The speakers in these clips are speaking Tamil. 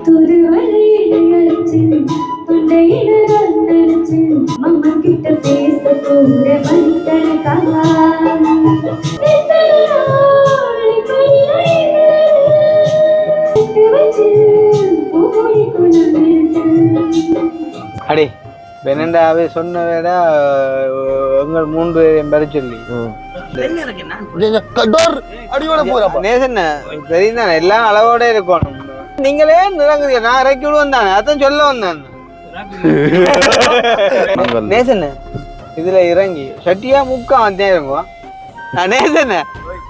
துருவளையில அழைச்சு தொண்டையில நினைச்சு மம்மா கிட்ட பேச போற மனிதனுக்கா அடி பெனண்டாவே சொன்ன வேட உங்கள் 3 பேரையும் பெற சொல்லி நேசன் தெரியுதானே எல்லாம் அளவோட இருக்கணும். நீங்களே நிறங்குறீங்க, நான் இறக்கி விடுவேன் தானே, அதான் சொல்ல வந்தேன் நேசன். இதுல இறங்கி சட்டியா முக்கா வந்தேன் இறங்குவான் நேசன்.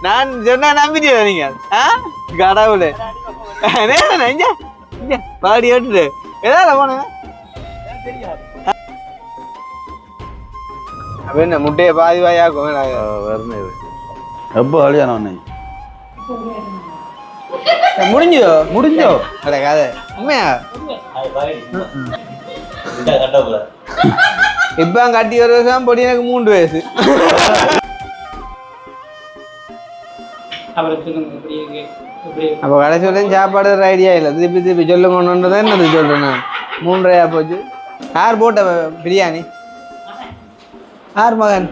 நான் சொன்னா நம்பிட்டீங்க நீங்க கடவுளு நேசன். இங்க இங்க பாடி ஓட்டுட்டு ஏதாவது போன அப்ப என்ன முட்டையை பாதி வாயாக்கும் வரணும். எப்போ கல்யாணம் முடிஞ்சோ முடிஞ்சோ அட கதை உண்மையா? இப்ப கட்டி 1 வருஷம் பொடி, எனக்கு 3 வயசு. அப்ப கடைசி வரையும் சாப்பாடு ஐடியா இல்லை. திருப்பி திருப்பி சொல்லுங்கன்னு என்னது சொல்றேன். 3 போச்சு. யார் போட்ட பிரியாணி? யார் மகன்?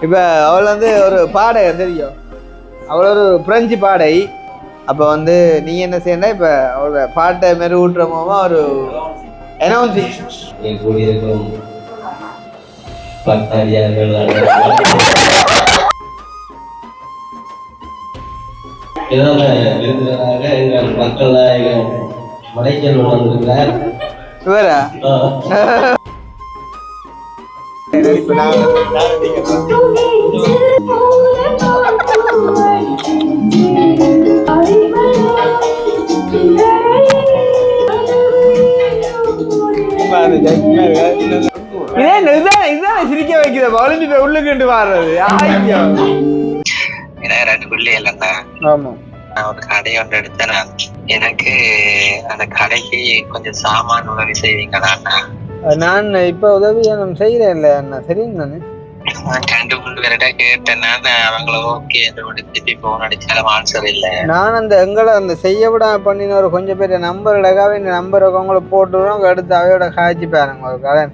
இப்ப அவள் ஒரு பாடகர் தெரியும், அவள் ஒரு பிரெஞ்சு பாடை. அப்ப நீ என்ன செய்யணும், இப்ப அவளோட பாட்டை மெரு ஊட்டுறமோமா ஒரு அனௌன்சிங். எங்கள் மக்கள் நாயகன் மலைச்செல்வன் வந்திருக்கிறார். இவரா? சிரிக்க வைக்கிற வளைஞ்சிட்ட உள்ளுக்கு வாடுறது. 2 பிள்ளைகள் ஆமா. நான் ஒரு கடை ஒன்று எடுத்தேன். எனக்கு அந்த கடைக்கு கொஞ்சம் சாமான் உதவி செய்வீங்களா? நான் இப்ப உதவி நான் செய்யறேன் இல்ல அண்ணா, சரிங்க. நானு 2-3 பேர்கிட்ட கேட்டேன். அவங்கள ஓகே திருப்பி போன் அடிச்சாலும் ஆன்சர் இல்ல. நான் எங்களை செய்ய விடாம பண்ணின ஒரு கொஞ்சம் பேர் நம்பர் இடக்காவே இந்த நம்பர் உங்களை போட்டுருவோம். அடுத்து அவையோட காய்ச்சி பாருங்க ஒரு கடன்.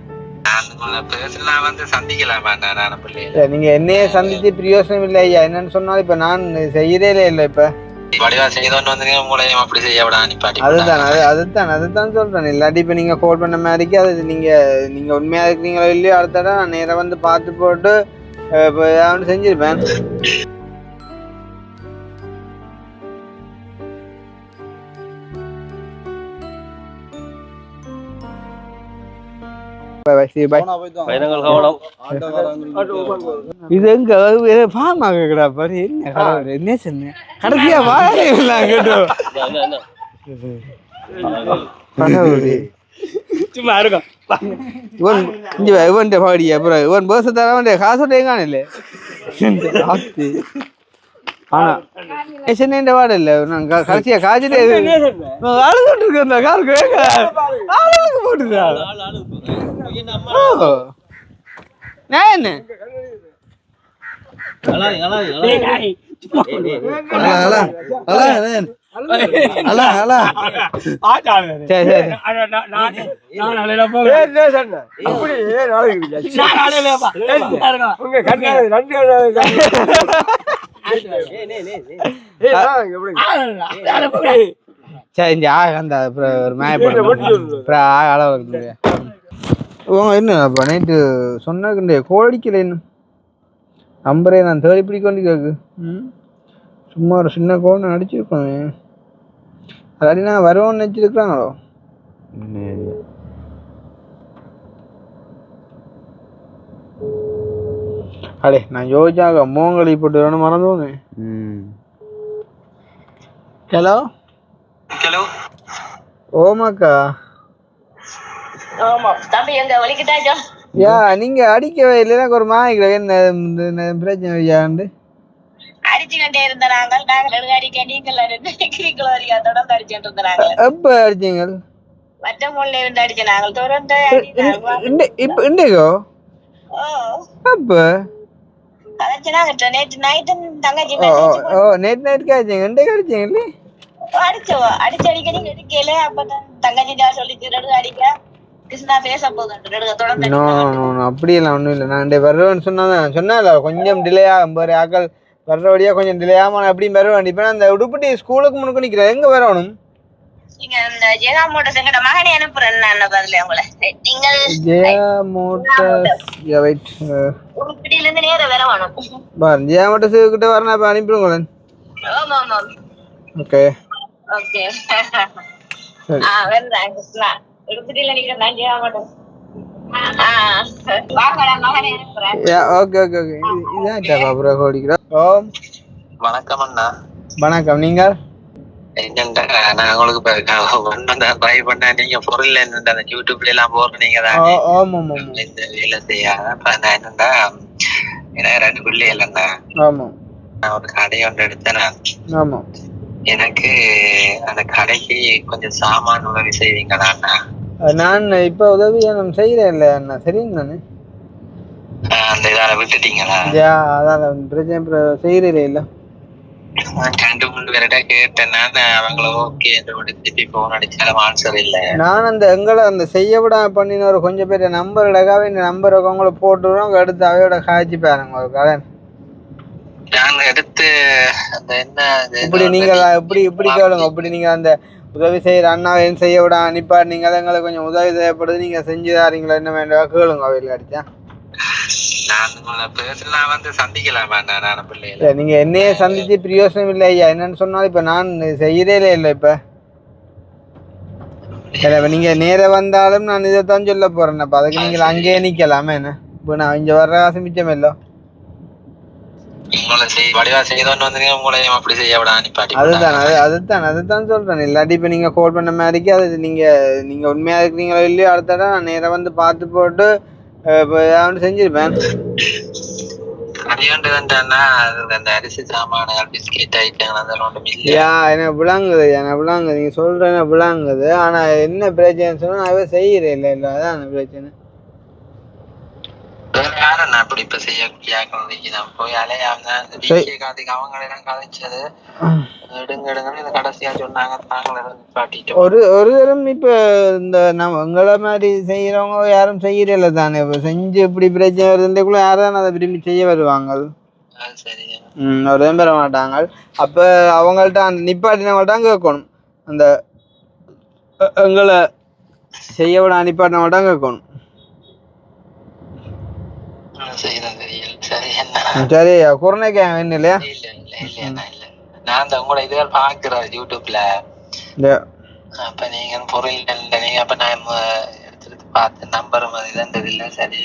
நான் சந்திக்கலாமா? நான் பிள்ளை நீங்க என்னையே சந்திச்சு பிரயோசனம் இல்லை ஐயா. என்னன்னு சொன்னாலும் இப்ப நான் செய்யறே இல்லை. இப்ப வடிவா செய்தோன்னு வந்து உங்களையும் அப்படி செய்ய விட நிப்பாட்டி. அதுதான் சொல்றேன். இல்லாட்டி இப்ப நீங்க கால் பண்ண மாதிரிக்கு அது நீங்க உண்மையா இருக்கிறீங்களோ இல்லையோ அடுத்த நான் நேரம் வந்து பார்த்து போட்டு செஞ்சிருப்பேன். இது எங்க பாமாக்கடா பாரு. என்ன சொன்ன கடைசியா வாழலாம் கேட்டோம். சும்மா இருக்கும் இவன் இவன் பாடிய அப்புறம் இவன் பேச தர காசோட எங்கான ஆனா என்ன வாட இல்ல. கடைசியா காய்ச்சிட்டு அழுதுட்டு இருக்கேன். காருக்கு போட்டுருக்கா என்ன என்னப்பா நைட்டு சொன்ன கோடிக்கல இன்னும் நம்பரே நான் தேடி பிடிக்கொண்டு கேக்கு. சும்மா ஒரு சின்ன கோன் அடிச்சிருக்கோம். அதாடி நான் வருவோன்னு நினச்சிருக்கிறாங்களோ. அடே நான் யோசிச்சாங்க மோங்களி போட்டு வேணும் மறந்தோங்க. Hello hello ஓமாக்கா. யா நீங்க அடிக்கவே இல்லைன்னா ஒரு மாய்க்கிற என்ன பிரச்சனை ஐயாண்டு அடிச்சுக்கிட்டே இருந்த நாங்கள் அடிக்க நீங்கள் தொடர்ந்து அடிச்சுட்டு இருந்தாங்க. எப்ப அடிச்சீங்க? மற்ற முள்ள இருந்து அடிச்சு நாங்கள் தொடர்ந்து இப்ப இண்டேகோ அப்ப அடிச்சுனாங்க நேற்று நைட்டு தங்கச்சி. நேற்று நைட்டுக்கு அடிச்சீங்க இண்டேக்கு அடிச்சீங்க இல்லை? அடிக்கடி எடுக்கல. அப்பதான் தங்கச்சி சொல்லிச்சு நடுக அடிக்க கிருஷ்ணா பேச போதும் நடுக தொடர்ந்து. அப்படியெல்லாம் ஒன்றும் இல்லை. நான் வருவேன்னு சொன்னால கொஞ்சம் டிலே ஆகும் பாரு ஆக்கள் வர்றபடியா கொஞ்சம் டிலே ஆகும். அப்படியும் வருவேன். இப்போ அந்த உடுப்பட்டி ஸ்கூலுக்கு முன்னுக்கு நிற்கிறேன். எங்கே வரணும்? நீங்க இந்த ஜெயா மோட்டர்ஸ் எங்கட மகனை அனுப்புறேன் நான் பதில் உங்களை. நீங்கள் ஜெயா மோட்டர்ஸ் வெயிட் உடுப்பட்டியில இருந்து நேரா வர வேணும். பாரு ஜெயா மோட்டர்ஸ் கிட்ட வரணும். இப்போ அனுப்பிடுங்களேன். ஆமா ஆமா. Okay okay. வெல்தான் கிருஷ்ணா உடுப்பட்டியில நிக்கிறேன் ஜெயா மோட்டர்ஸ். வாங்கடா மகனை அனுப்புறேன். Okay okay okay. இதான் அப்புறம் ஓடிக்கிறோம். ஓ வணக்கம் அண்ணா. வணக்கம். நீங்கள் என்னண்டா நான் உங்களுக்கு ட்ரை பண்ண நீங்க பொருள் என்னண்டா அந்த யூடியூப்ல எல்லாம் போடுறீங்க தானே இந்த வேலை செய்யாத. அப்ப நான் என்னண்டா எனக்கு 2 பிள்ளைகள் இல்லைண்ணா. நான் ஒரு கடை ஒன்று எடுத்தேன். ஆமா எனக்கு அந்த கடைக்கு கொஞ்சம் சாமான் உதவி செய்வீங்களாண்ணா? நான் இப்ப உதவி நான் செய்யறேன் இல்ல அண்ணா. சரிங்க நானு அந்த இதால விட்டுட்டீங்களா? அதான் பிரச்சனை செய்யறே இல்ல. 2-3 பேர்கிட்ட கேட்டேன் நான். அவங்கள ஓகே திருப்பி போன் அடிச்சாலும் ஆன்சர் இல்ல. நான் அந்த எங்களை அந்த செய்ய விடாம பண்ணின ஒரு கொஞ்சம் பேர் நம்பர் இடக்காவே இந்த நம்பர் அவங்கள போட்டுறோம். அடுத்து அவையோட காய்ச்சி பாருங்க ஒரு கடன் நான் எடுத்து அந்த என்ன இப்படி நீங்க இப்படி கேளுங்க. அப்படி நீங்க அந்த உதவி செய்யற அண்ணாவை செய்ய விட அனுப்பா நீங்க எங்களுக்கு கொஞ்சம் உதவி தேவைப்படுது. நீங்க செஞ்சு தாரீங்களா என்ன வேண்டாம் கேளுங்க. அவையில அடிச்சா நீங்க என்னையே சந்திச்சு பிரயோசனம் இல்லை ஐயா. என்னன்னு சொன்னாலும் இப்ப நான் செய்யறே இல்லை. இப்ப நீங்க நேர வந்தாலும் நான் இதைத்தான் சொல்ல போறேன். அப்ப அதுக்கு நீங்க அங்கேயே நிக்கலாமே என்ன. இப்ப நான் இங்க வர்ற காசு மிச்சம் இல்ல. அதுதான் சொல்றேன். இல்லாட்டி இப்ப நீங்க கால் பண்ண மாதிரிக்கு அது நீங்க உண்மையா இருக்கிறீங்களோ இல்லையோ அடுத்த நான் நேர வந்து பார்த்து போட்டு செஞ்சிருப்பேன். எனக்கு விளங்குது நீங்க சொல்றேன் விளங்குது. ஆனா என்ன பிரச்சனை சொன்னா நான் செய்யறேன் இல்ல இல்ல. அதான் பிரச்சனை. ஒரு தரம் இப்ப இந்த எங்களை மாதிரி செய்யறவங்க யாரும் செய்யறதில்ல தானே. இப்ப செஞ்சு இப்படி பிரச்சனை வருதுக்குள்ள யாரும் அதை விரும்பி செய்ய வருவாங்க. ஒரு தான் பெற மாட்டாங்க. அப்ப அவங்கள்ட்ட அந்த நிப்பாட்டினவங்கள்ட்ட கேட்கணும். அந்த எங்களை செய்ய விட நிப்பாட்டினவங்கள்ட்ட கேட்கணும். சரி குறைக்க வேணும் இல்லையா? நான் உங்களோட இதுகள் பாக்குறேன் யூடியூப்ல. அப்ப நீங்க பொருள் நீங்க அப்ப நான் எடுத்துட்டு பார்த்து நம்பர் மாதிரி இல்ல. சரி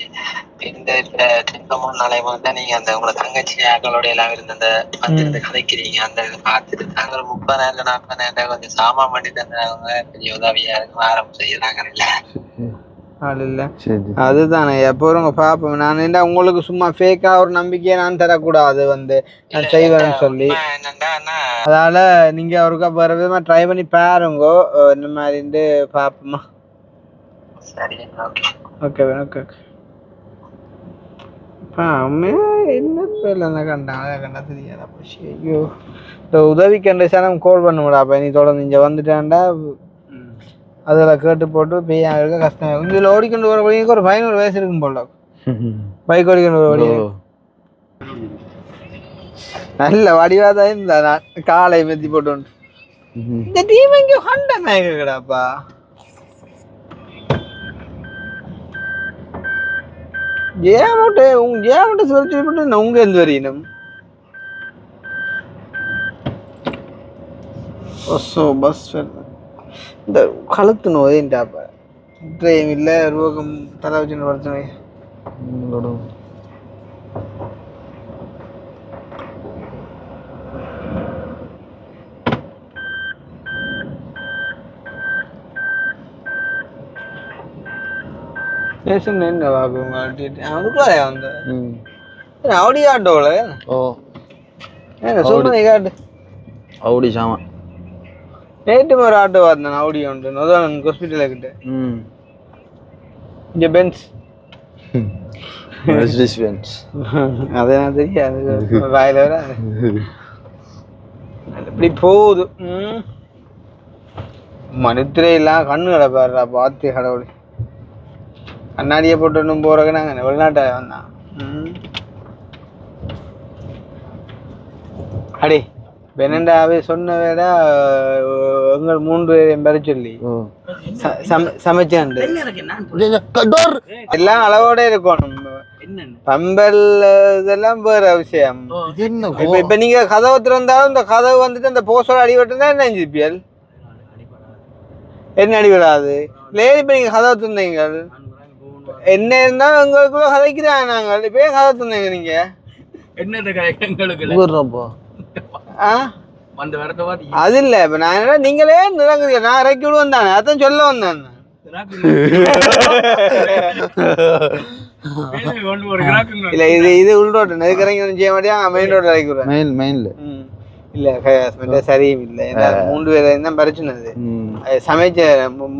இந்த 2-3 நாளை தான் நீங்க அந்த உங்களோட தங்கச்சி ஆக்களோட எல்லாம் இருந்து அந்த வந்து கதைக்கிறீங்க. அந்த இது பார்த்துட்டு தாங்க 30,000-40,000 கொஞ்சம் சாமான் பண்ணி தந்தாங்க. பெரிய உதவியா இருக்கு. ஆரம்பம் செய்யறாங்க இல்ல இல்ல. அதுதானே எப்போங்க பாப்போம். நான் என்ன உங்களுக்கு சும்மா ஃபேக்கா ஒரு நம்பிக்கையை நான் தரக்கூடாது நான் செய்வேன்னு சொல்லி. அதனால நீங்க அவருக்கா வேற விதமா ட்ரை பண்ணி பாருங்க. இந்த மாதிரி பாப்போமா? Okay okay. என்ன பேர்ல கண்டா தெரியாதா போச்சு. ஐயோ இந்த உதவி கண்டிஷன் கால் பண்ணுடா. அப்ப நீ தொடர்ந்து இங்க வந்துட்டான்டா அதில் கேட்டு போட்டு பெய்யா இருக்க கஷ்டம். இதில் ஓடிக்கொண்டு வர வழிக்கு ஒரு 500 வயசு இருக்கும் போல. பைக் ஓடிக்கொண்டு வர வழி நல்ல வடிவாதான் இருந்தா. நான் காலை மெத்தி போட்டு இந்த டீம் இங்கே ஹண்ட மேகடாப்பா. ஜேமட்டு சொல்லிட்டு உங்க எந்த வரையினும் பஸ் இந்த கழுத்து நோயின்டாப்ப ட்ரெயின் இல்லை ரோகம் தலை வச்சு பிரச்சனை. என்ன வாக்குங்க அதுக்குள்ளே வந்து அவடி ஆட்டோல சொல்லுங்க காட்டு அவடி சாமா நேற்று ஒரு ஆட்டோ வந்தேன். ஆடி உண்டு அதான் ஹாஸ்பிட்டல கிட்ட. இங்க பென்ஸ் அதே தெரியாது வாயில வர இப்படி போகுது. மனுத்திரையெல்லாம் கண்ணு கிடப்பாருடா பார்த்து கடவுள். கண்ணாடியை போட்டு ஒன்றும் போறதுக்கு நாங்கள் வெளிநாட்டை வந்தான். அடே பெனண்டாவே சொன்ன வேட எங்கள் 3 பேரையும் பெற சொல்லி சமைச்சாண்டு எல்லாம் அளவோட இருக்கணும். பம்பல் இதெல்லாம் வேற விஷயம். இப்ப நீங்க கதவை திறந்தாலும் இந்த கதவு வந்துட்டு அந்த போஸ்டர் அடிபட்டு தான் என்ன செஞ்சிருப்பியல்? என்ன அடிபடாது இல்லையே. இப்ப நீங்க கதவை திறந்தீங்க என்ன இருந்தாலும் எங்களுக்குள்ள கதைக்குதான். நாங்கள் இப்ப கதவை திறந்தீங்க நீங்க அது இல்ல. இப்ப நான் என்ன நீங்களே நிறங்குறீங்க, நான் இறக்கி விடுவேன் தானே, அதான் சொல்ல வந்தேன். இல்ல இது இது உள் ரோட்டு நெருக்கிறீங்க ஒன்றும் செய்ய மாட்டியா, மெயின் ரோடு இறக்கி விடுறேன். மெயின்ல இல்ல சரியும் இல்ல. 3 பேர் தான் பிரச்சனை. சமைச்ச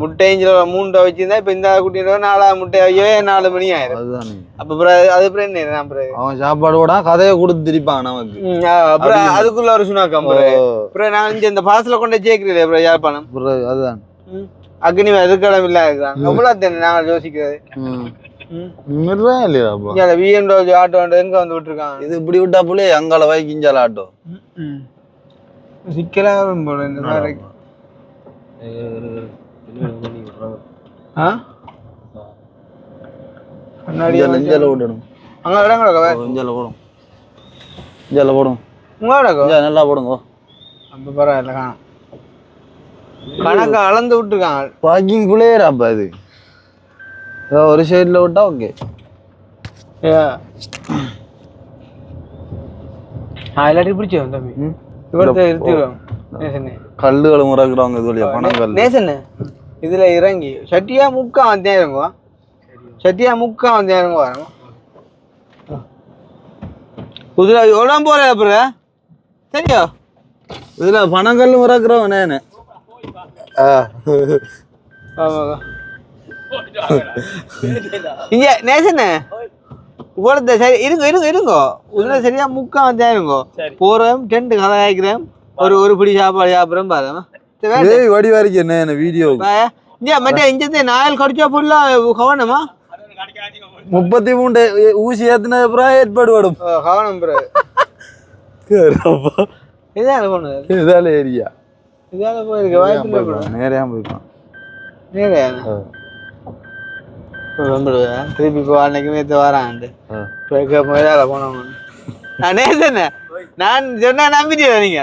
முட்டையும் 3 வச்சிருந்தா இப்ப இந்த குட்டி 4 முட்டை 4 மணி ஆயிரும். அப்ப அது அப்புறம் என்ன அவன் சாப்பாடு கூட கதையை கொடுத்து திரிப்பான் நமக்கு. அப்புறம் அதுக்குள்ள ஒரு சுனாக்கம். அப்புறம் நான் இங்க இந்த பாசல கொண்டு சேர்க்கிறேன். அப்புறம் யாழ்ப்பாணம் அதுதான் அக்னி எதிர்கடம் இல்ல இருக்கிறான். எவ்வளவு நாங்க யோசிக்கிறது BMW ஆட்டோ எங்க வந்து விட்டுருக்கான். இது இப்படி விட்டா போல அங்கால வைக்கிஞ்சால ஆட்டோ சிக்கலா போல இந்த மாதிரி. நெஞ்சால ஓடணும். அங்க இடங்களா நெஞ்சால போடும். நெஞ்சால போடும். உங்களோட நல்லா போடுங்க. அப்ப பரவாயில்ல. கணக்கு அளந்து விட்டுருக்காங்க. பார்க்கிங் குள்ளேராப்பா இது. ஒரு சைடுல விட்டா ஓகே. எல்லாத்தையும் பிடிச்சோம் தம்பி. இவர்த்த இருத்திடுவோம். கல்லுகள் முறக்குறாங்க இது வழியா பணம் நேசன்னு இதுல இறங்கி சட்டியா முக்கா வந்து இறங்குவோம். சட்டியா முக்கா வந்து இறங்குவோம். இதுல எவ்வளோ போற அப்புறம் சரியா இதுல பணங்கல் முறக்குறவன் நானு. இங்க நேசன்னு இவ்வளோ சரி இருங்கோ இதுல சரியா முக்கா வந்து இருங்கோ. போறோம் டென்ட் கதை காய்க்கிறேன். ஒரு பிடி சாப்பாடு சாப்பிட்றேன் பாரு. வடி வரைக்கும் என்ன வீடியோ மற்ற இஞ்சத்தை நாயல் கடிச்சா ஃபுல்லா கவனமா 33 ஊசி ஏத்தின அப்புறம் ஏற்பாடு வரும். கவனம் இதால போனது. இதால ஏரியா இதால போயிருக்க வாய்ப்பு நேரையா போயிருக்கான். நேரையா திருப்பி இப்போ அன்னைக்கு நேற்று வரான்ட்டு இதால போனவங்க. நான் நேசண்ண நான் சொன்னா நம்பிட்டு நீங்க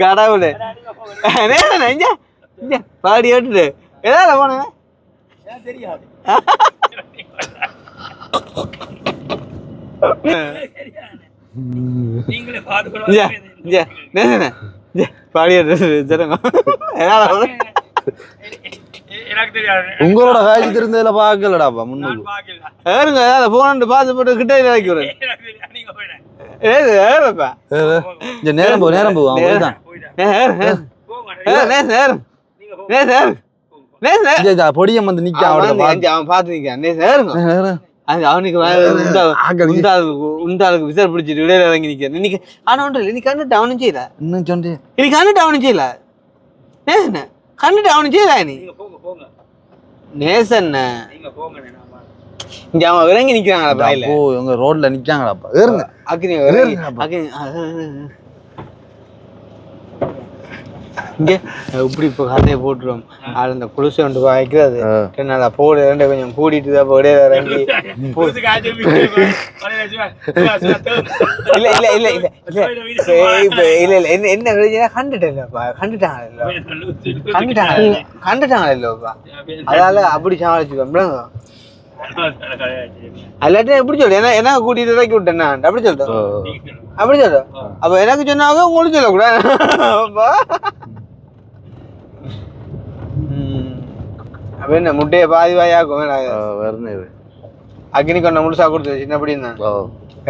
கடவுளு நேசண்ண இங்க இங்க பாடி ஓட்டுட்டு எதால போனேன் பாடி உங்களோட காட்சி தெரிஞ்சதுல பாக்கலடாப்பா முன்னுக்கு போன பார்த்து போட்டு கிட்ட இறக்கி விடுறேன். நேரம் போகும் பொடியம் வந்து நிக்க அவன் பார்த்து நிக்கான். அவனுக்கு உண்டாளுக்கு விசார் பிடிச்சிட்டு இடையில இறங்கி நிக்க இன்னைக்கு. ஆனா ஒன்று நீ கண்டுட்டு அவனும் செய்யல. இன்னும் சொன்னேன் நீ கண்டுட்டு அவனும் செய்யல. நேசண்ண கண்டுட்டு அவனும் செய்யல. நீ நேசண்ண இங்க அவன் இறங்கி நிக்கிறாங்களா இவங்க ரோட்ல நிக்காங்களாப்பா. அக்னி இங்க இப்படி இப்போ கதையை போட்டுருவோம். அது இந்த குளிசை ஒன்று வைக்கிறது நல்லா போடு ரெண்டு கொஞ்சம் கூடிட்டு தான் இடையில இறங்கி இல்ல இல்ல இல்ல இல்ல இப்ப இல்ல இல்ல என்ன என்ன விளைஞ்சா கண்டுட்டேன்ப்பா கண்டுட்டாங்க இல்லப்பா. அதால அப்படி சமாளிச்சுக்கோம். அல்லாட்டும் எப்படி சொல்லு என்ன கூட்டிட்டு இறக்கி விட்டேன் நான் அப்படி சொல்றேன். அப்படி சொல்றேன். அப்ப எனக்கு சொன்னாங்க உங்களுக்கு சொல்லக்கூடாது. அப்ப என்ன முட்டையை பாதி வாயாக்கும் அக்னி கொண்ட முழுசா கொடுத்து சின்னப்படி தான்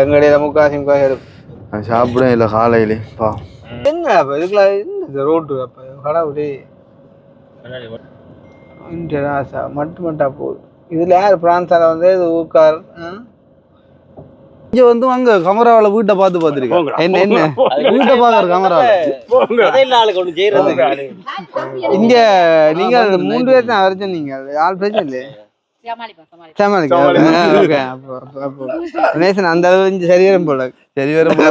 எங்கடையில முக்காசி எடுக்கும் சாப்பிட இல்ல காலையில என்ன அப்ப இதுக்குள்ள இந்த ரோட்டு அப்ப கடவுளே ராசா மட்டு மட்டா போகுது. இதுல யாரு பிரான்சால வந்து இது ஊக்கார் இங்க வந்து அங்க கமராவில வீட்டை பார்த்துருக்கேன். என்ன என்ன வீட்டை பாக்குற கமராவில இங்க நீங்க 3 பேர் தான் வர சொன்னீங்க. ஆள் பிரச்சனை இல்லையே. நேசன் அந்த அளவு இங்க சரி வரும் போல. சரி வரும் போல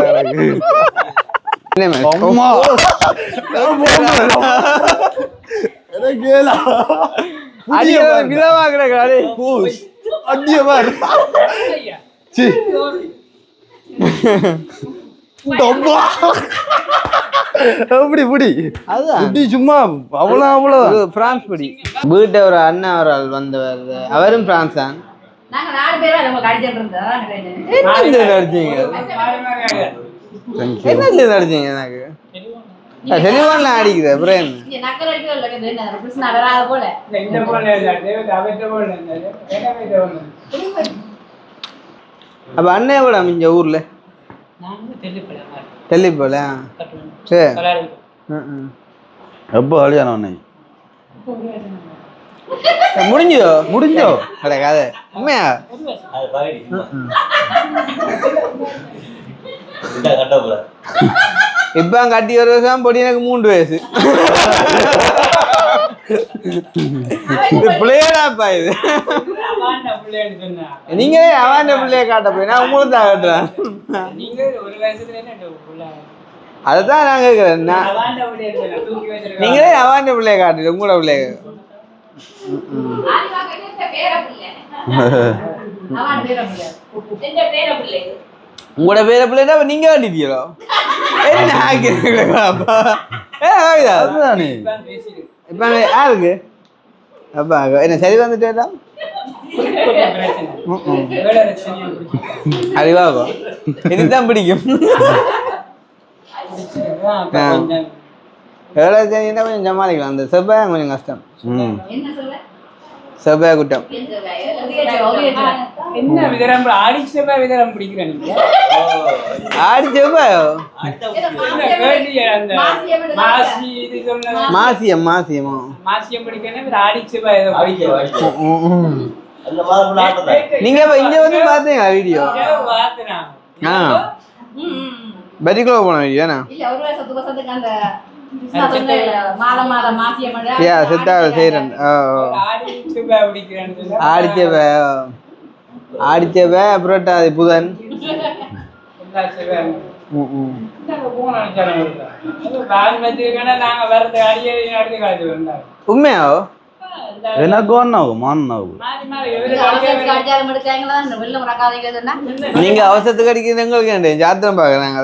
அம்மா எப்படி புடி புடி சும்மா அவ்வளவு பிரான்ஸ் புடி வீட்டை ஒரு அண்ணன் ஒரு ஆள் வந்தவர். அவரும் பிரான்ஸ் தான். என்ன நடிச்சீங்க எனக்கு தெளிவான அடிக்குது அப்புறம் அப்ப அண்ணன் எவ்வளோ இங்க ஊர்ல தெல்லிப்போல சரி எப்போ கல்யாணம் அண்ணே முடிஞ்சோ அட கதை உண்மையா இப்ப கட்டி 1 வருஷம் பொடி எனக்கு 3 வயசு பிள்ளையடாப்பா இது நீங்க அவன் பிள்ளைய காட்ட போய் நான் உங்களுக்கு தான் காட்டுறேன் அதான் நான் கேட்கிறேன் நீங்களே அவன் பிள்ளைய காட்டுறீங்க உங்களோட பிள்ளைய உங்களோட பேர பிள்ளைனா நீங்க காட்டிட்டீங்களோ இப்ப யாருக்கு அப்பா என்ன சரி வந்துட்டேடா அறிவாகும் இதுதான் பிடிக்கும் எவ்வளோ தெரியுன்னா கொஞ்சம் சமாளிக்கலாம். அந்த செவ்வாய் கொஞ்சம் கஷ்டம். செவ்வாய் குட்டம் என்ன விதரம் ஆடி செவ்வாய் விதரம் பிடிக்கிறேன் ஆடி செவ்வாயோ மாசியம் மாசியமோ மாசியம் பிடிக்கிறேன் ஆடி செவ்வாய் நீங்க இங்க வந்து பாத்தீங்களா வீடியோ பரிக்குள்ள போன வீடியோ ஆடிச்சவை புரட்டாதி புதன் உண்மையாவோ எனக்கு ஒன்னாகும் மான்னாகும் நீங்க அவசரத்துக்கு அடிக்கிறது எங்களுக்கு ஜாத்திரம் பாக்குறாங்க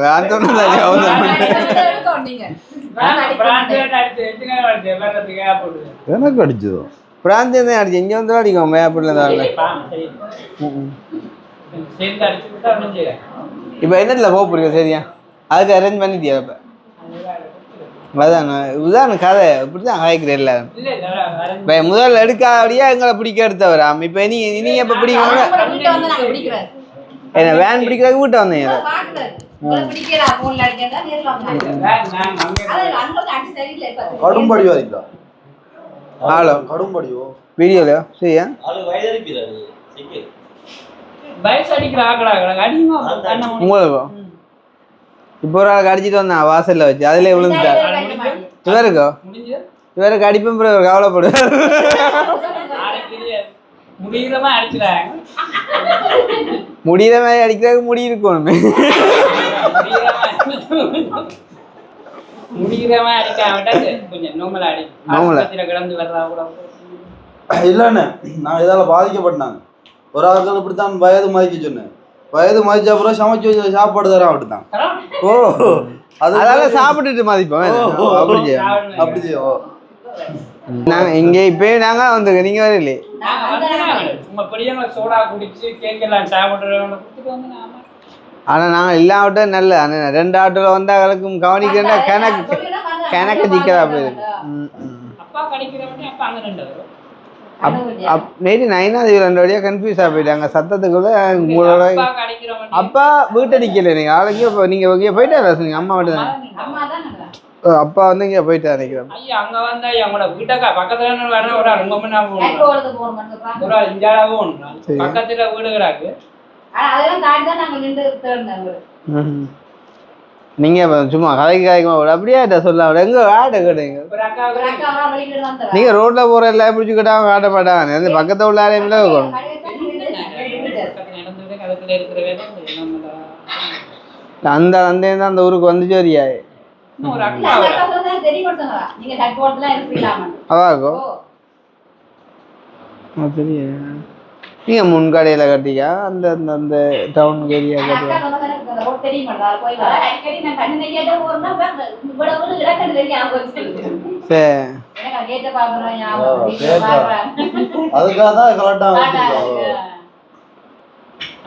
எனக்கு அடிச்சதோ பிராந்தியம் தான் அடிச்சு இங்க வந்து அடிக்கும் மேப்பிடல இப்ப என்னத்துல போக போறீங்க சரியா அதுக்கு அரேஞ்ச் பண்ணிட்டியா இப்ப அதான் உதாரண கதை இப்படிதான் கதைக்கிறேன் எல்லாரும் முதல்ல எடுக்காடியா எங்களை பிடிக்க எடுத்தவராம் இப்ப நீ எப்ப பிடிக்க என்ன வேன் பிடிக்கிறதுக்கு வீட்டை வந்தீங்க கடும்படியோ இருக்கா ஹலோ கடும்படியோ வீடியோலயோ சரியா உங்களுக்கு இப்போ ஒரு ஆளுக்கு அடிச்சுட்டு வந்தான் வாசல்ல வச்சு அதுல விழுந்துட்டார் இவருக்கு அடிப்பும் கவலைப்படுவார் முடிகிற மாதிரி அடிக்கிறாங்க முடிகிற மாதிரி அடிக்கிறாங்க முடி இருக்கணுமே முடிகிற மாதிரி அடிக்காம கொஞ்சம் நோமலா அடி கிடந்து வர்றா கூட இல்லண்ணே நான் இதால பாதிக்கப்பட்டாங்க ஒரு ஆட்கள் இப்படித்தான் வயது மதிக்க சொன்னேன் வயது மதிச்ச அப்புறம் சமைச்சு வச்சு சாப்பாடு தரான் அப்படித்தான் ஓ அதனால சாப்பிட்டுட்டு மதிப்போம் அப்படி செய்வோம் நாங்க இங்க இப்பயே நாங்க வந்து நீங்க வரல ஆனா நாங்க இல்லாமட்ட நல்ல 2 ஆட்டோல வந்தா அவளுக்கும் கவனிக்கிறா கணக்கு ஜிக்கதா போயிருக்கு நேற்று 9ஆவது 2 வழியா கன்ஃபியூஸ் போயிட்டாங்க சத்தத்துக்குள்ள உங்களோட அப்பா வீட்டை நிக்கல நீங்க ஆளுங்க நீங்க இங்கே போயிட்டாரா சொன்னீங்க அம்மா வீட்டு அப்பா வந்து இங்க போயிட்டா நினைக்கிறேன் அங்க வந்தா எங்களோட வீட்டுக்கா பக்கத்துல பக்கத்துல வீடு கிடாக்கு அதெல்லாம் தாண்டி தான் நாங்க நின்று தேர்ந்தோம். நீங்க சும்மா கதைக்கு அப்படியே சொல்ல எங்க ஆட்ட கேட்டீங்க ஒரு அக்கா வழிகிட்டு தான் தரா. நீங்க ரோட்ல போற எல்லாம் பிடிச்சி கேட்டாங்க ஆட்ட மாட்டாங்க அந்த பக்கத்துல உள்ள ஆலயம் இருக்கணும் அதுக்குள்ள இருக்கிற வேலை நம்மள அந்த அந்த ஊருக்கு வந்துச்சு வரியா இன்னும் ஒரு இல்ல, அக்கா அந்த அக்கா தான் தெரிய கொடுத்தாங்க. நீங்க ஹெட்குவார்ட்டர்ல இருப்பீங்களாமா. அவாக்கோ தெரிய நீங்க முன்கடையில கட்டிக்கா அந்த அந்த அந்த டவுன் ஏரியா அக்கா கட்டியா சொன்னதானே அந்த ரோட் தெரிய மாட்டா. போய் வர அடிக்கடி நான் கண்ணனை கேட்டா போறேன்னா இவ்வளவு இலக்கணம் தெரியும் ஞாபகம் வச்சுக்கிட்டு. சரி எனக்கு கேட்ட பாக்குறேன் ஞாபகம் வீட்டுல பாக்குறேன். அதுக்காக தான் கரெக்டாக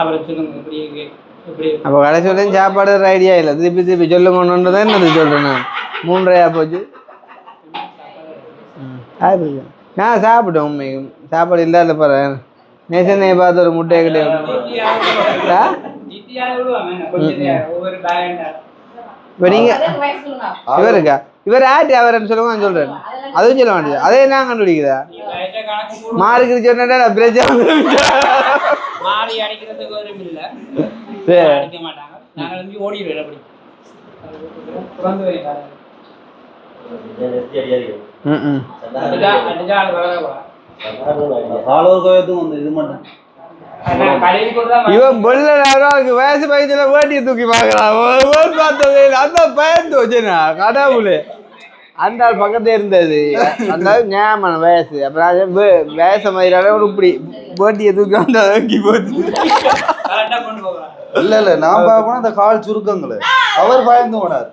அவரை சொல்லுங்க இப்படி அப்போ கடைசி வரையும் சாப்பாடு ஐடியா இல்லை திருப்பி சொல்லுங்கன்னு தான் என்னது சொல்றேன் நான் 3:30 போச்சு நான் சாப்பிட்டேன் உண்மைக்கு சாப்பாடு இல்லாத பாரு நேசனை பார்த்து ஒரு முட்டையை கிடையாது ஒவ்வொரு பேரண்டா இப்போ நீங்க அதுக்கு வயசு சொல்லுங்க. இவருக்கா இவர் ஆட்டி அவர்ன்னு சொல்லுங்க நான் சொல்றேன் அதுவும் சொல்ல வேண்டியது அதே நான் கண்டுபிடிக்கிறா மாறுக்கு சொன்னா பிரச்சனை மாறி அடிக்கிறதுக்கு ஒரு இல்ல சரி அடிக்க மாட்டாங்க நாங்க வந்து ஓடிடுவோம் அப்படி புறந்து வரீங்க ம் அடிச்சா வரவா ஃபாலோவர் கோயத்தும் வந்து இது மட்டும் கடையில் கூட தான் இவன் பொல்ல நேரம் வயசு பையத்துல வேட்டியை தூக்கி பார்க்கறான் பார்த்தது அந்த பயந்து வச்சுனா கடவுளே அந்த ஆள் பக்கத்தே இருந்தது அந்த ஞாபகம் வயசு அப்புறம் வயசு மாதிரி இப்படி வேட்டியை தூக்கி வந்து தூக்கி போச்சு கரெக்டா கொண்டு போகலாம் இல்ல நான் பார்க்கணும் அந்த கால் சுருக்கங்களு அவர் பயந்து போனார்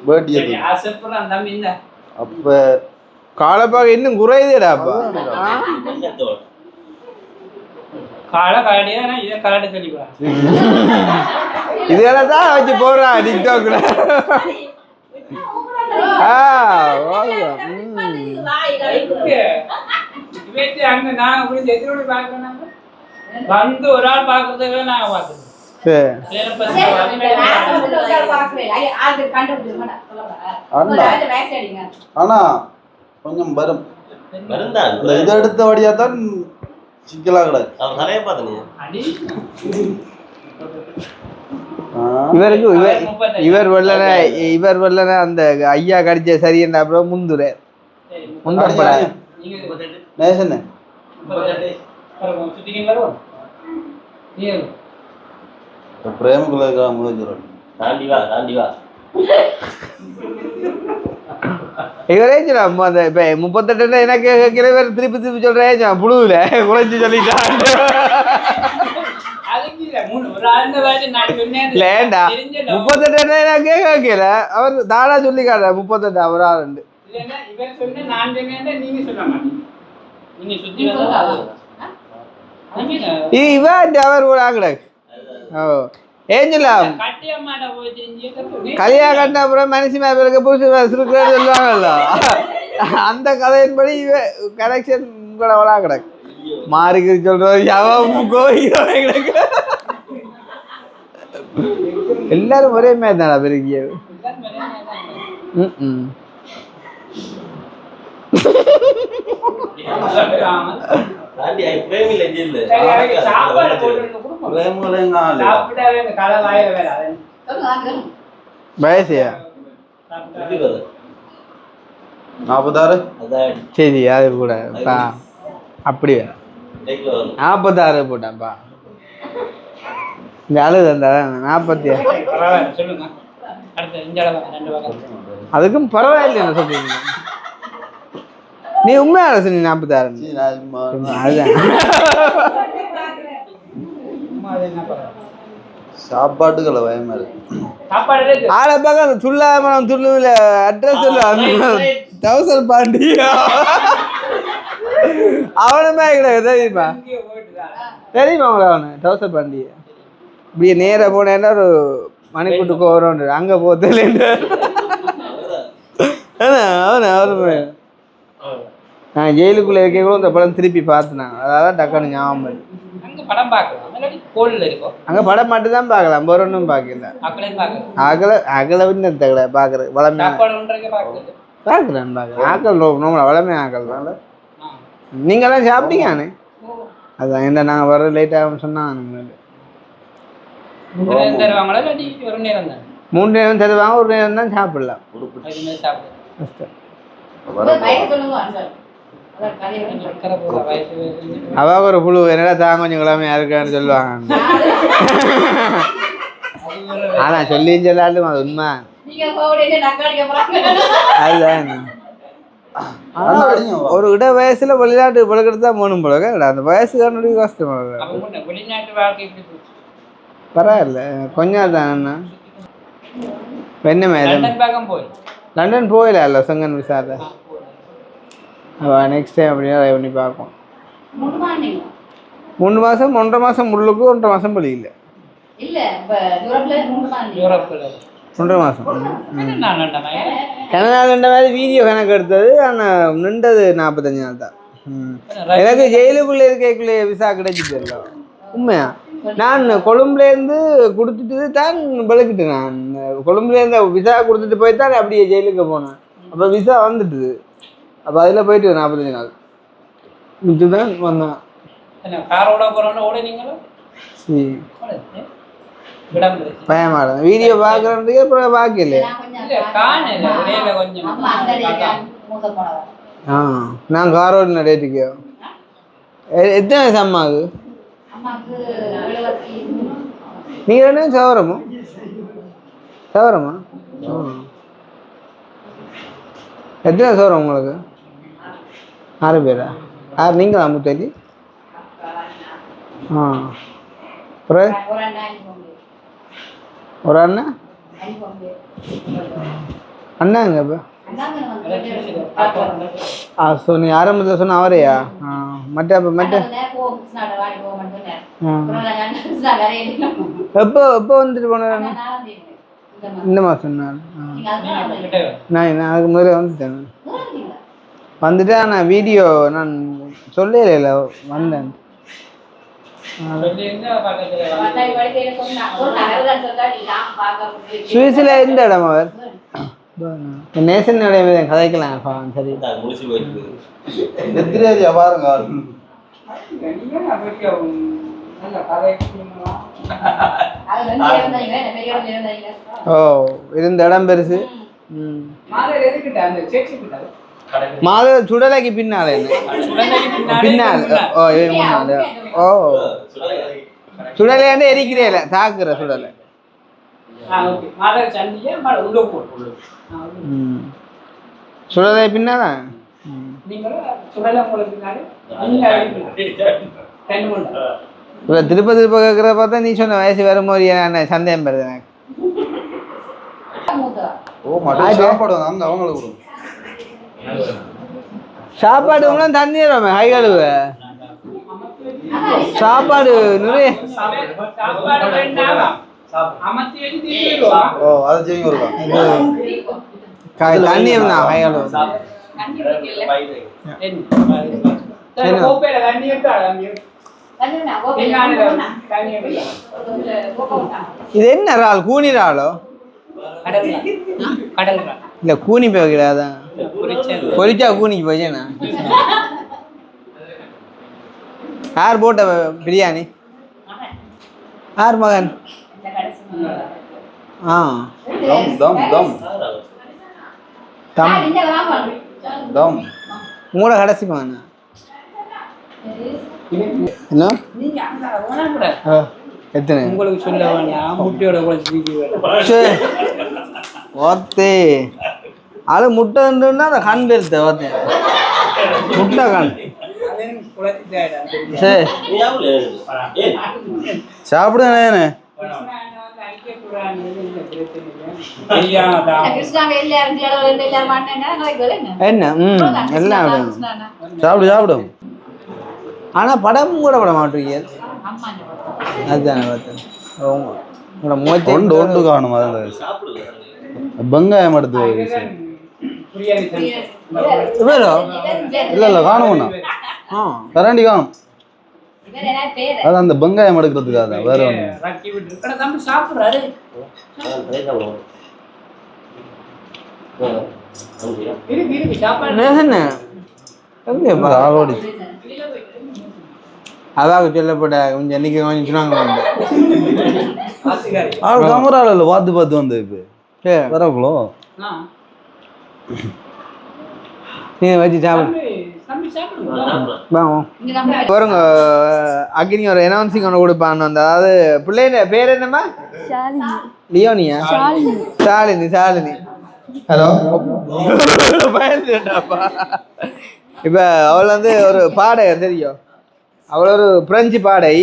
பேட்டியது ஆசைப்படுறான் தம்பி இந்த அப்ப காலப்பாக இன்னும் குறையுதுடாப்பா காலை கரடியா இதை கரெக்டா சொல்லிக்கலாம் இதெல்லாம் தான் வச்சு போடுறான் டிக்டாக்ல இவற்றை அங்க நாங்க புரிஞ்சு எதிரோடு பார்க்கணும் வந்து ஒரு ஆள் பார்க்கறத நாங்க பார்க்கணும் ஆனா கொஞ்சம் வரும் இதை எடுத்த வழியா தான் சிக்கலா கிடையாது இவருக்கு இவர் வெள்ளன அந்த ஐயா கடிச்ச சரி என்ன அப்புறம் முந்துற முந்தப்பட நேசன் பிரேமகுல முதல் இவரே அந்த இப்ப 38 எனக்கு கிளை பேர் திருப்பி சொல்றேன் புழுவுல குறைஞ்சு சொல்லிட்டான் இல்லண்டா 38 நான் கேட்கல அவர் தானா சொல்லி காட்டுற 38 அவர் ஆளுண்டு இவன் அவர் கூட ஆகல ஓ ஏஞ்சலா கல்யாணம் கட்டின அப்புறம் மனுஷி மேற்கு புருஷன் சுருக்கிறேன்னு சொல்லுவாங்கல்ல அந்த கதையின்படி இவ கனெக்ஷன் உங்களை அவளா கிடக்கு மாறிக்கு சொல்றது கிடக்கு எல்லாரும் ஒரே மாதிரி தானா பெருக்கிய வயசியா 46 சரி அது கூட அப்படியா 46 போட்டான்ப்பா இந்த அழுது அந்த 40 அதுக்கும் பரவாயில்லை என்ன சொல்றீங்க நீ உண்மையான சொன்னி 46 அதுதான் சாப்பாட்டுகளை பயமா இருக்கு ஆளை பார்க்க அந்த துள்ளாமணம் துள்ளுல அட்ரஸ் சொல்லு தௌசண்ட் பாண்டி அவனுமே கிடையாது தெரியுமா அவங்கள அவனு தௌசண்ட் பாண்டி இப்படியே நேராக போனேன்னா ஒரு மணிக்கூட்டுக்கு வரும் அங்கே போதில்லை அவனுமே நான் ஜெயிலுக்குள்ள இருக்க கூட இந்த படம் திருப்பி பார்த்தேன் அதான் டக்குன்னு ஞாபகம் படம் பார்க்கலாம் அங்க படம் மட்டும் தான் பார்க்கலாம் வேற ஒன்றும் பார்க்கல அகல தகல பார்க்குறது வளமையான பார்க்குறேன் ஆக்கள் நோம்பல வளமையான ஆக்கள் தான் நீங்களாம் சாப்பிட்டீங்கண்ணே அதான் என்ன நாங்கள் வர லேட் ஆகும்னு சொன்னாங்க. 3 நேரம் தருவாங்களா இல்லாட்டி ஒரு நேரம் தான்? 3 நேரம் தருவாங்க, ஒரு நேரம் தான் சாப்பிடலாம். அதுமே சாப்பிடுறேன். கஷ்டம். வயசு சொல்லுங்க அன்சார். அதான் கதையை வந்து சக்கரை போடுற வயசு அவ ஒரு புழு என்னடா தான் கொஞ்சம் கிழமையா இருக்கான்னு சொல்லுவாங்க. ஆனா சொல்லியும் சொல்லாலும் அது உண்மை. நீங்க கோவடியே நக்காடிக்க போறாங்க. அதுதான் ஒரு இட வயசுல வெளிநாட்டு பழக்கிறது தான் போகணும் போல. அந்த வயசுக்காரனுடைய கஷ்டம். அப்ப முன்ன வெளிநாட்டு வாழ்க்கை எப்படி போச்சு? பரவாயில்ல கொஞ்சம் தான். என்ன லண்டன் பக்கம் போய் லண்டன் போயில செங்கன் விசாரித்த நெக்ஸ்ட் டைம் அப்படின்னா ட்ரை பண்ணி பார்ப்போம். 3 மாதம் 1.5 மாதம் முள்ளுக்கு 1.5 மாதம் பலி இல்லை. இல்ல இப்ப யூரோப்ல 3 மாசம். யூரோப்ல 1.5 மாதம். நான் லண்டனா கனடா நின்ற மாதிரி வீடியோ கணக்கு எடுத்தது. ஆனால் நின்றது 45 நாள் தான். எனக்கு ஜெயிலுக்குள்ளே இருக்கக்குள்ளே விசா கிடைச்சிட்டு உண்மையா. நான் கொழும்புலேருந்து கொடுத்துட்டு தான் விளக்கிட்டேன். நான் கொழும்புலேருந்து விசா கொடுத்துட்டு போய் தான் அப்படியே ஜெயிலுக்கு போனேன். அப்போ விசா வந்துட்டுது. அப்போ அதில் போயிட்டு 45 நாள் இதுதான் வந்தேன். காரோட போறோம்னா ஓட நீங்களும் சரி பயமாட வீடியோ பார்க்குறதுக்கு அப்புறம் பார்க்கல. இல்ல காணல ஒரேல கொஞ்சம் அம்மா அந்த ஏரியா மூத்த போனவா. நான் காரோட ரேட்டுக்கு எத்தனை வயசு அம்மாவுக்கு? அம்மாக்கு 73. நீங்கள் என்ன சவரமா சவரமா? எத்தனை சவரம் உங்களுக்கு? 6 பேரா? 6 நீங்களா முத்தலி? அப்புறம் ஒரு அண்ணன் அண்ணாங்க இப்போ ஸோ நீ ஆரம்பத்தில் சொன்ன அவரையா? மற்ற அப்போ மற்ற எப்போ எப்போ வந்துட்டு போனார்? இந்த மாதம் நான் அதுக்கு முதல்ல வந்துட்டேன். வந்துட்டேன் நான் வீடியோ நான் சொல்லல வந்தேன். சுவிஸ்ல எந்த இடம் அவர்? நேசன் கதைக்கலாம். சரி எத்திரியா பாருங்க. ஓ இருந்த இடம் பெருசு. மாத சுடலைக்கு பின்னால பின்னால் ஓ சுடலையாண்டு எரிக்கிறேல தாக்குற சுடலை. சுடலை பின்னால திருப்ப திருப்ப கேட்கறத பார்த்தா நீ சொன்ன வயசு வரும்போது என்ன சந்தேகம் வருது எனக்கு. சாப்பாடு அங்க அவங்களுக்கு கொடுங்க. சாப்பாடு தண்ணி கை கழுவு சாப்பாடு நிறைய தண்ணி கை கழுவு. இது என்ன இறால்? கூனி இறாலோ? இல்ல கூனி போய்கிறாதான் பொரிச்சா கூனிக்கு போயிச்சேண்ணா. யார் போட்ட பிரியாணி? யார் மகன்? உங்களோட கடைசி மகன் என்ன? எத்தனை உங்களுக்கு சொல்ல வேண்டாம். முட்டையோட ஓத்தே அது முட்டைன்னா அந்த கண் பெருத்த ஓத்தே முட்டை கண். சரி சாப்பிடுங்க. என்ன எல்லாம் சாப்பிடு சாப்பிடும். ஆனா படம் கூட பட மாட்டீங்க. அதுதானே பார்த்தேன் உங்களோட மூச்சை ஒன்று காணும். வெங்காயம் எடுத்து இல்ல இல்ல காணும்ண்ணா. கரண்டி காணும். அது அந்த வெங்காயம் எடுக்கிறதுக்காக தான் வேற ஒன்று. அதாக சொல்லப்பட்ட கொஞ்சம் என்னைக்கு கொஞ்சம் சொன்னாங்க ஆள் கேமரால இல்லை பார்த்து வந்து இப்போ சரி வரக்குள்ளோ நீங்கள் வச்சு சாப்பிடு வருங்க அக்னி ஒரு அனௌன்சிங் ஒன்று கொடுப்பான்னு வந்து அதாவது பிள்ளைங்க பேர் என்னம்மா லியோனியா ஷாலினி ஹலோ பயந்துட்டாப்பா இப்போ அவள் வந்து ஒரு பாடகர் தெரியும் அவள் ஒரு பிரெஞ்சு பாடை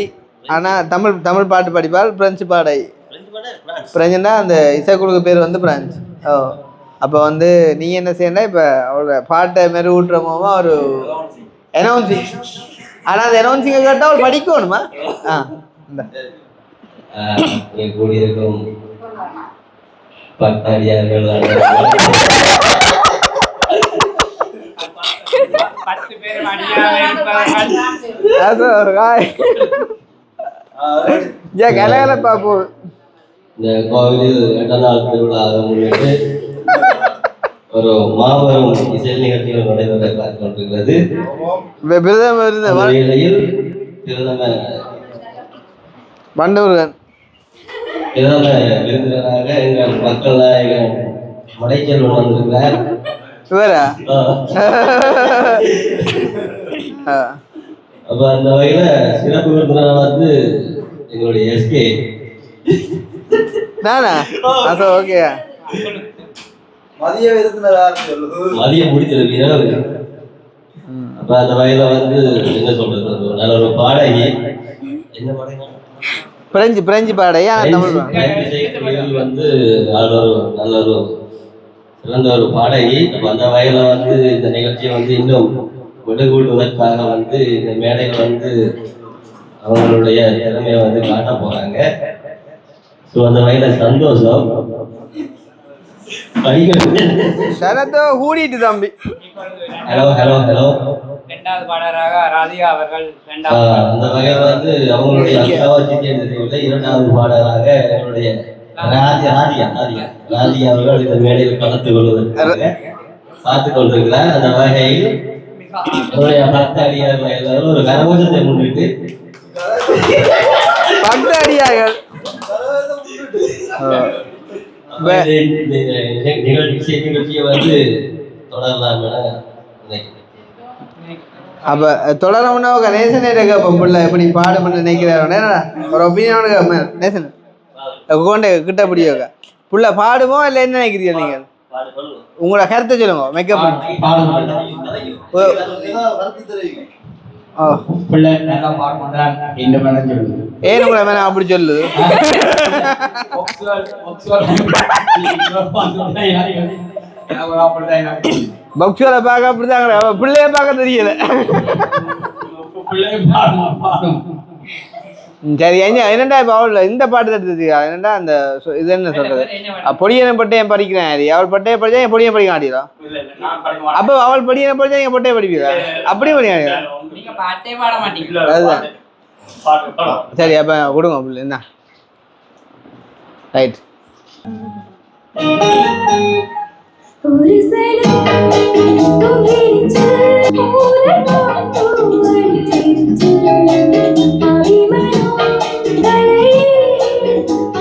ஆனால் தமிழ் பாட்டு படிப்பாள் பிரெஞ்சு பாடை பிரெஞ்சுன்னா அந்த இசைக்குழுக்கு பேர் வந்து பிரெஞ்சு ஓ அப்போ வந்து நீ என்ன செய்யணும்னா இப்போ அவளோட பாட்டை மாரி ஊட்டுறமோமா ஒரு அனௌன்சிங் ஆனால் அந்த அனௌன்சிங்கை கேட்டால் அவள் படிக்கணுமா இந்த கூடியிருக்கும் பக்தாடியார்கள் 10 பேர் அடியாவே இருப்பார்கள். அது ஒரு காய் கலகலப்பா போ இந்த கோவிலில் 2 நாள் திருவிழாவை முன்னிட்டு ஒரு மாபெரும் இசை நிகழ்ச்சிகள் நடைபெற பார்த்து கொண்டிருக்கிறது. இடையில் வண்டூர்கன் பிரதம விருந்தினராக எங்கள் மக்கள் நாயகன் மலைச்செல்வன் வந்திருக்கிறார். இவரா அப்ப அந்த வகையில சிறப்பு விருந்தினராக வந்து எங்களுடைய எஸ்கே நானா அது ஓகே மதியம் முடிச்சிருக்கீங்க. அப்ப அந்த வகையில வந்து என்ன சொல்றது நல்ல ஒரு பாடகி என்ன பாடகி பிரெஞ்சு பாடையா வந்து நல்ல ஒரு சிறந்த ஒரு பாடகி. அப்ப அந்த வகையில வந்து இந்த நிகழ்ச்சியை வந்து இன்னும் விடுகூட்டுவதற்காக வந்து இந்த மேடையில் வந்து அவங்களுடைய திறமையை வந்து காட்ட போறாங்க. ஸோ அந்த வகையில சந்தோஷம். சரத்தோ கூடிட்டு தம்பி. ஹலோ இரண்டாவது பாடகராக ராதிகா அவர்கள் அந்த வகையில வந்து அவங்களுடைய இரண்டாவது பாடகராக எங்களுடைய ராதிகா அவர்கள் இந்த மேடையில் கலந்து கொள்வதற்காக பார்த்துக் கொண்டிருக்கிறார். அந்த வகையில் அவருடைய பக்தாடியார்கள் எல்லாரும் ஒரு கரகோஷத்தை முன்னிட்டு பக்தாடியார்கள் நிகழ்ச்சியை வந்து தொடரலாம் என நினைக்கிறேன். அப்ப தொடரம்னா நேசனே பொம்புள்ள எப்படி பாடுமென்னு நினைக்கிறாரு ஒரு ஒப்பீனியனு நேசன் கொண்டே கிட்ட பிடிக்க புள்ள பாடுமோ இல்லை என்ன நினைக்கிறீங்க நீங்கள் உங்களோட கருத்தை சொல்லுங்க மேக்கப் ஏன் உங்களை மேல அப்படி சொல்லு பக்ஷோரை பார்க்க அப்படிதான் பிள்ளைய பார்க்க தெரியல. சரி என்னண்டா இப்போ அவள் இந்த பாட்டு தடுத்தது என்னண்டா அந்த இது என்ன சொல்றது பொடியனை பட்டையன் படிக்கிறேன் அவள் பட்டையை படிச்சா என் பொடியை படிக்க மாட்டீங்களா? அப்போ அவள் படியனை படிச்சா என் பொட்டையை படிப்பீங்களா? அப்படியே படிக்க அதுதான். சரி அப்ப கொடுங்க பிள்ளை என்ன ரைட். ஒரு சலம் தூங்கிருச்சு ஊரலாம் தூங்கிருச்சு அவிமனோ தலையே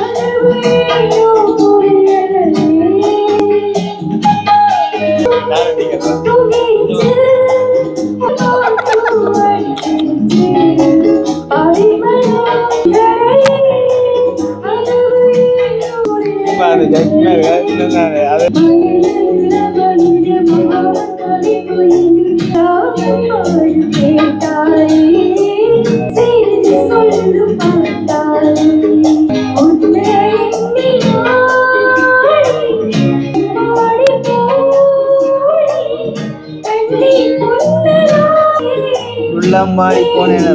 அளவையோ உள்ளலே தூங்கிருச்சு ஊரலாம் தூங்கிருச்சு அவிமனோ தலையே அளவையோ உள்ளம்பாடி போனேன்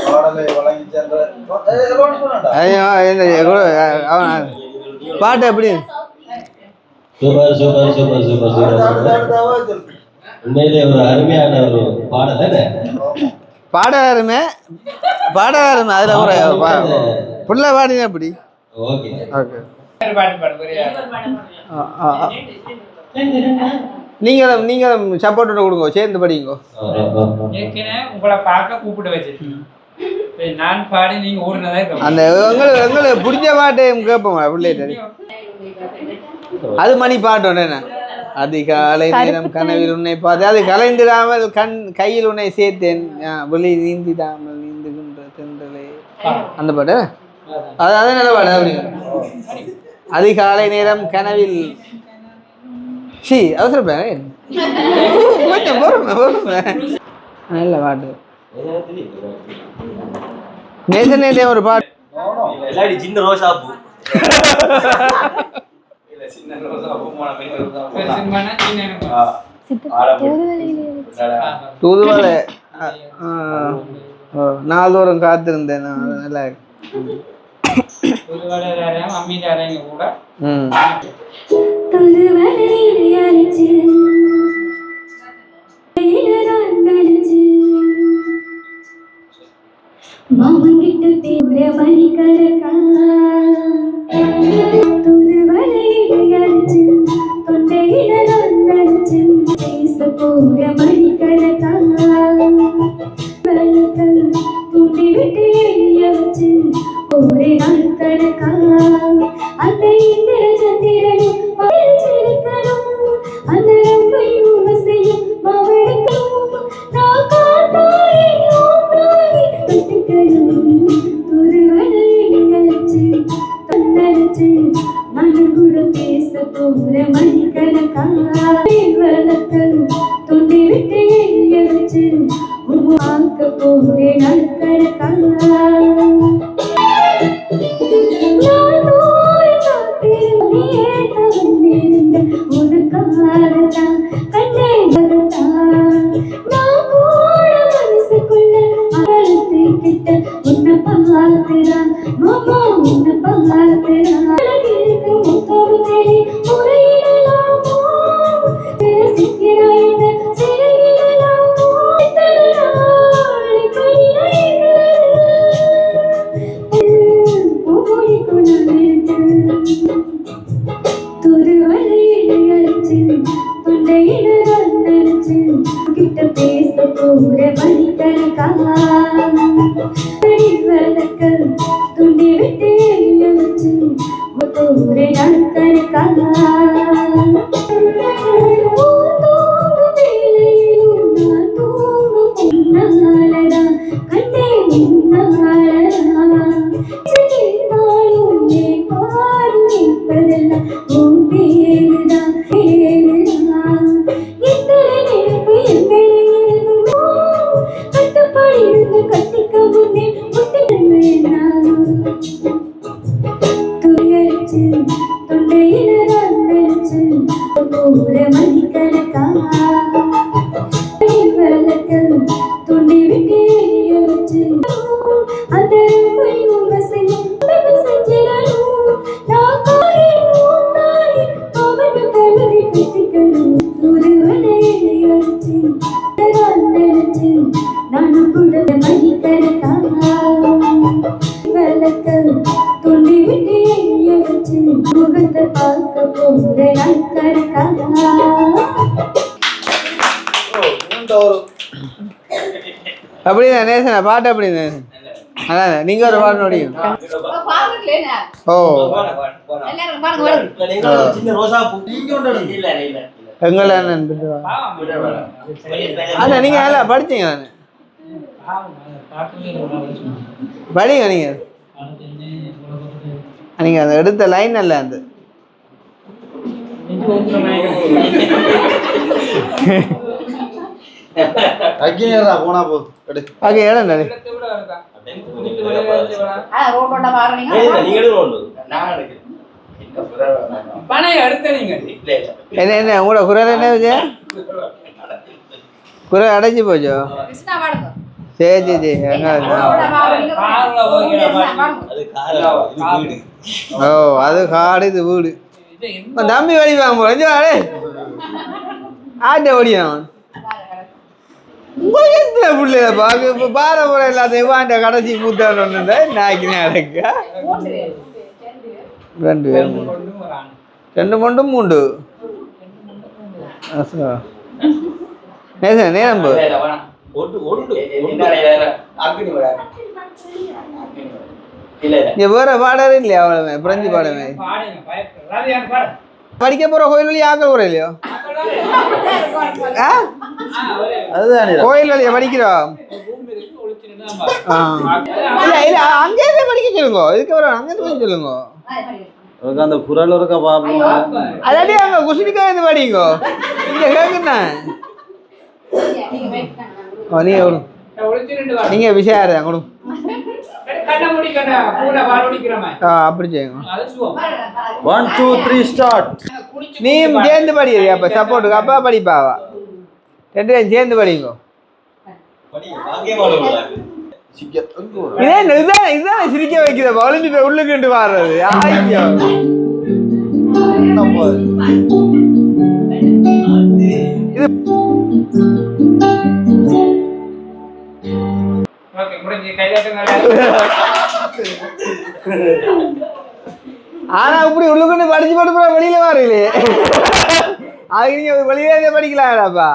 பாடலை வழங்கி சென்ற பாட்டு எப்படி super super super super super உண்மையிலே ஒரு அருமையான ஒரு பாடல் பாடகருமே அதுல ஒரு புள்ள பாடினா எப்படி ஓகே ஓகே பாட்டு பாடுறியா நீங்களும் சப்போர்ட் கொடுங்க சேர்ந்து படிங்க ஏற்கனவே உங்களை பார்க்க கூப்பிட்டு வச்சிருக்கேன் நான் பாடி நீங்க ஓடுனதா அந்த எங்களுக்கு பிடிச்ச பாட்டு கேட்போம் பிள்ளைகிட்ட அது மணி பாட்டு என்ன அதிகாலை நேரம் கனவில் உன்னை பார்த்து அது கலைந்திடாமல் கையில் உன்னை சேர்த்தேன் வெளி நீந்திடாமல் நீந்துகின்ற தென்றலே அந்த பாட்டு அது நல்ல பாட்டு அப்படிங்க அதிகாலை நேரம் கனவில் அவசரப்பேன் கொஞ்சம் பொறுமை நல்ல பாட்டு நேசனே ஒரு பாட்டு சின்ன ரோசா பூ தூதுவளை நாள்தோறும் காத்திருந்தேன் நல்லா மாமன் கிட்ட தேவர மணி கலக்கா துருவலையில அடிச்சு தொண்டையில நடிச்சு பேச போற மணி கலக்கா தூண்டி விட்டு எளிய வச்சு ஒரே நாள் கணக்கா அந்த இந்திர சந்திரனும் மகிழ்ச்சிருக்கணும் அந்த ரம்பையும் வசையும் மாவெடுக்கணும் நான் காத்தாயின் துருவனைச்சு தன்னடிச்சு மனு கூட பேச போற மணிக்கணக்கா வழக்கு துண்டி விட்டு எரிய வச்சு உருவாக்க போறேன் நல்கணக்கா உனக்காகத்தான் கண்ணே நான் கூட மனசுக்குள்ள அழுத்து கிட்ட உன்னை பார்த்துறான் மாமா உன்னை பார்த்துறான் இருக்கு முத்தோடு தேடி முறையிடலாமோ சிக்கிறாய் சிறையிடலாமோ துருவலையில அடிச்சு தொண்டையில நடிச்சு கிட்ட பேச போற மணிக்கணக்கா வழக்க துண்டி விட்டு எரிய வச்சு போற நாட்கணக்கா வேலையிலும் நான் தூங்கும் உன்னாலடா கண்ணே உன்னாலடா நாளும் என் பாடு நிற்பதெல்லாம் உன் பேருதான் பேருதான் எத்தனை நினைப்பு என் மேலே இருந்தோ கட்டுப்பாடு இருந்து கட்டிக்க முன்னே முட்டிடுங்க துயரிச்சு தொண்டையில நடிச்சு போற மணிக்கணக்கா வழக்க துண்டி விட்டு எரிய வச்சு அந்த வசையும் செஞ்சிடணும் நான் காரி அவனு கலரி கட்டிக்கணும் துருவனையில அடிச்சு நினைச்சு நானும் கூட மணிக்கணக்கா வழக்க துண்டி விட்டு எரிய வச்சு முகத்தை பார்க்க போற நாட்கணக்கா அப்படிதான் நேசனா பாட்டு அப்படிதான். அதான் நீங்க ஒரு பாட்டு நோடிங்க. ஓ சின்ன ரோசா பூ எங்களை அதான் நீங்க நல்லா படிச்சீங்க. படிங்க நீங்க. நீங்க அந்த எடுத்த லைன் அல்ல அந்த அக்கினியரா போனா போ ஓகே இடம் நடி என்ன என்ன உங்களோட குரல் என்ன விஜய குரல் அடைஞ்சு போச்சோ சரி சரி ஓ அது காடு இது வீடு தம்பி வழி வாங்க ஆட்ட ஓடியான் உங்களுக்கு எத்தனை பிள்ளைல பாக்கு இப்போ பாரம்பரம் எல்லாத்தையும் வாண்ட கடைசி மூத்தாண்டு நாய்க்கு நடக்க 2 பேர் 2 மொண்டும் 3 நேசன் நேரம் வேற பாடவே இல்லையா அவ்வளவு பிரெஞ்சு பாடவே படிக்க போற கோயில் வழி ஆக்க போற இல்லையோ கோயில் வழியா படிக்கிறோம் இல்ல இல்ல அங்கேயே படிக்க சொல்லுங்க இதுக்கு வர அங்கே படிக்க சொல்லுங்க அந்த குரல் இருக்கா பாப்போம் அதாடி அங்க குசினிக்கா இருந்து படிங்கோ இங்க கேக்குண்ணா நீங்க விஷயம் கொடு அப்படி செய்யுங்க 1 2 3 ஸ்டார்ட் நீயும் சேர்ந்து படிக்கிறியா அப்ப சப்போர்ட்டுக்கு அப்பா படிப்பாவா 2 பேரும் சேர்ந்து படிங்க இதுதான் சிரிக்க வைக்கிற ஒளிஞ்சு போய் உள்ளுக்கு வாடுறது ஆய்யோ இது ஆனா இப்படி உள்ளுக்குண்டு படிச்சு போட்டு வெளியில வரலையே அதுக்கு நீங்க வெளியில படிக்கலாம்டாப்பா